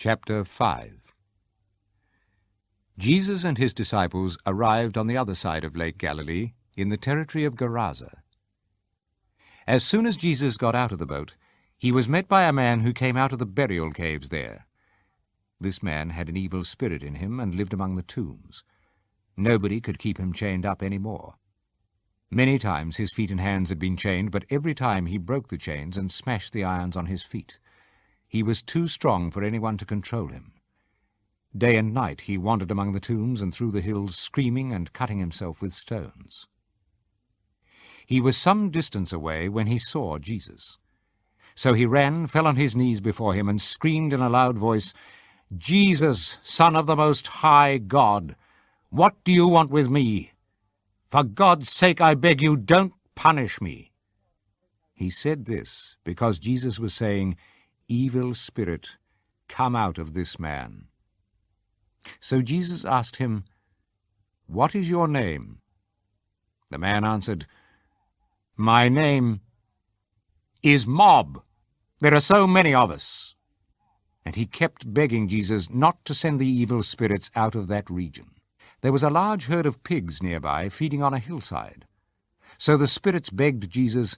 Chapter 5. Jesus and his disciples arrived on the other side of Lake Galilee, in the territory of Gerasa. As soon as Jesus got out of the boat, he was met by a man who came out of the burial caves there. This man had an evil spirit in him and lived among the tombs. Nobody could keep him chained up any more. Many times his feet and hands had been chained, but every time he broke the chains and smashed the irons on his feet. He was too strong for anyone to control him. Day and night he wandered among the tombs and through the hills, screaming and cutting himself with stones. He was some distance away when he saw Jesus. So he ran, fell on his knees before him, and screamed in a loud voice, "Jesus, Son of the Most High God, what do you want with me? For God's sake, I beg you, don't punish me." He said this because Jesus was saying, "Evil spirit, come out of this man." So Jesus asked him, "What is your name?" The man answered, "My name is Mob. There are so many of us." And he kept begging Jesus not to send the evil spirits out of that region. There was a large herd of pigs nearby, feeding on a hillside. So the spirits begged Jesus,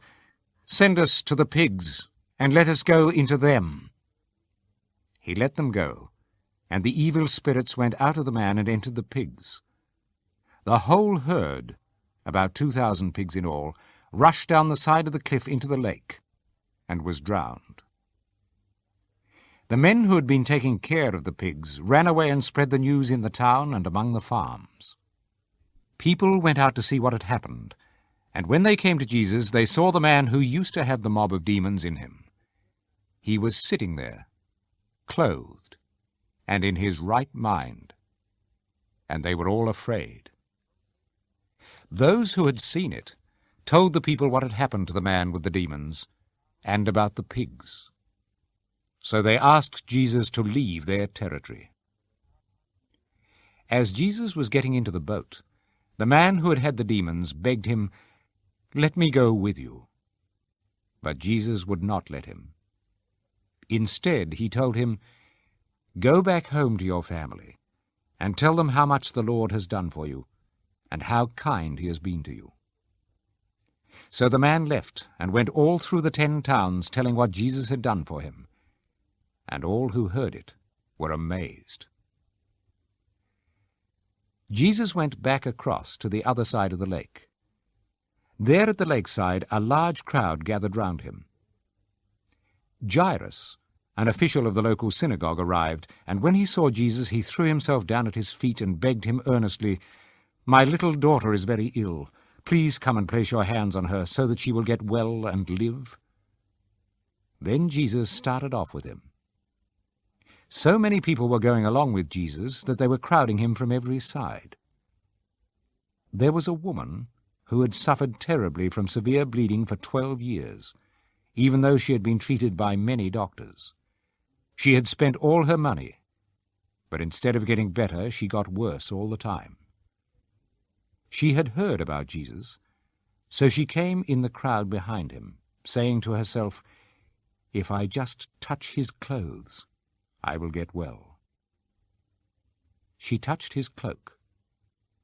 "Send us to the pigs, and let us go into them." He let them go, and the evil spirits went out of the man and entered the pigs. The whole herd, about 2,000 pigs in all, rushed down the side of the cliff into the lake, and was drowned. The men who had been taking care of the pigs ran away and spread the news in the town and among the farms. People went out to see what had happened, and when they came to Jesus, they saw the man who used to have the mob of demons in him. He was sitting there, clothed, and in his right mind, and they were all afraid. Those who had seen it told the people what had happened to the man with the demons, and about the pigs. So they asked Jesus to leave their territory. As Jesus was getting into the boat, the man who had had the demons begged him, "Let me go with you." But Jesus would not let him. Instead, he told him, "Go back home to your family, and tell them how much the Lord has done for you, and how kind he has been to you." So the man left and went all through the 10 towns telling what Jesus had done for him, and all who heard it were amazed. Jesus went back across to the other side of the lake. There at the lakeside a large crowd gathered round him. Jairus, an official of the local synagogue, arrived, and when he saw Jesus he threw himself down at his feet and begged him earnestly, "My little daughter is very ill. Please come and place your hands on her so that she will get well and live." Then Jesus started off with him. So many people were going along with Jesus that they were crowding him from every side. There was a woman who had suffered terribly from severe bleeding for 12 years, even though she had been treated by many doctors. She had spent all her money, but instead of getting better, she got worse all the time. She had heard about Jesus, so she came in the crowd behind him, saying to herself, "If I just touch his clothes, I will get well." She touched his cloak,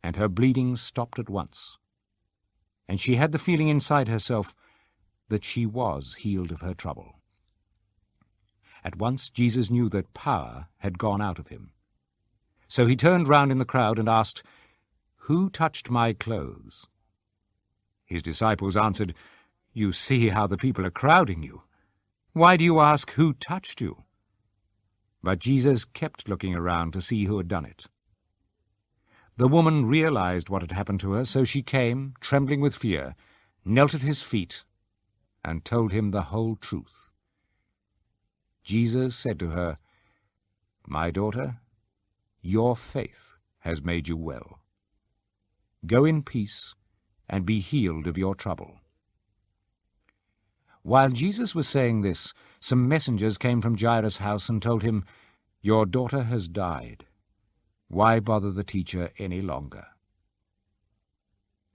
and her bleeding stopped at once, and she had the feeling inside herself that she was healed of her trouble. At once Jesus knew that power had gone out of him. So he turned round in the crowd and asked, "Who touched my clothes?" His disciples answered, "You see how the people are crowding you. Why do you ask who touched you?" But Jesus kept looking around to see who had done it. The woman realized what had happened to her, so she came, trembling with fear, knelt at his feet, and told him the whole truth. Jesus said to her, "My daughter, your faith has made you well. Go in peace and be healed of your trouble." While Jesus was saying this, some messengers came from Jairus' house and told him, "Your daughter has died. Why bother the teacher any longer?"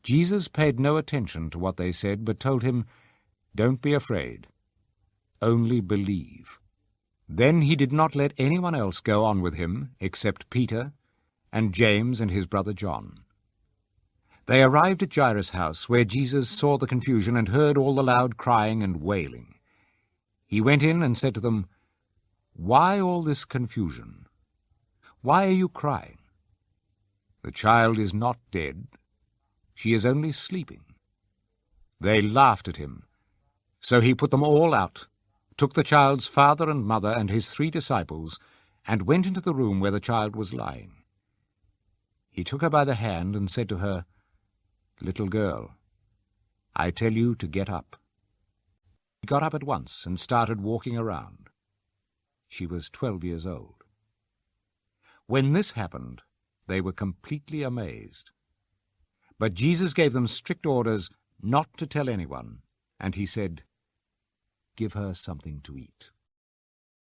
Jesus paid no attention to what they said, but told him, "Don't be afraid. Only believe." Then he did not let anyone else go on with him except Peter and James and his brother John. They arrived at Jairus' house, where Jesus saw the confusion and heard all the loud crying and wailing. He went in and said to them, "Why all this confusion? Why are you crying? The child is not dead. She is only sleeping." They laughed at him. So he put them all out, took the child's father and mother and his 3 disciples, and went into the room where the child was lying. He took her by the hand and said to her, "Little girl, I tell you to get up." She got up at once and started walking around. She was 12 years old. When this happened, they were completely amazed. But Jesus gave them strict orders not to tell anyone, and he said, "Give her something to eat."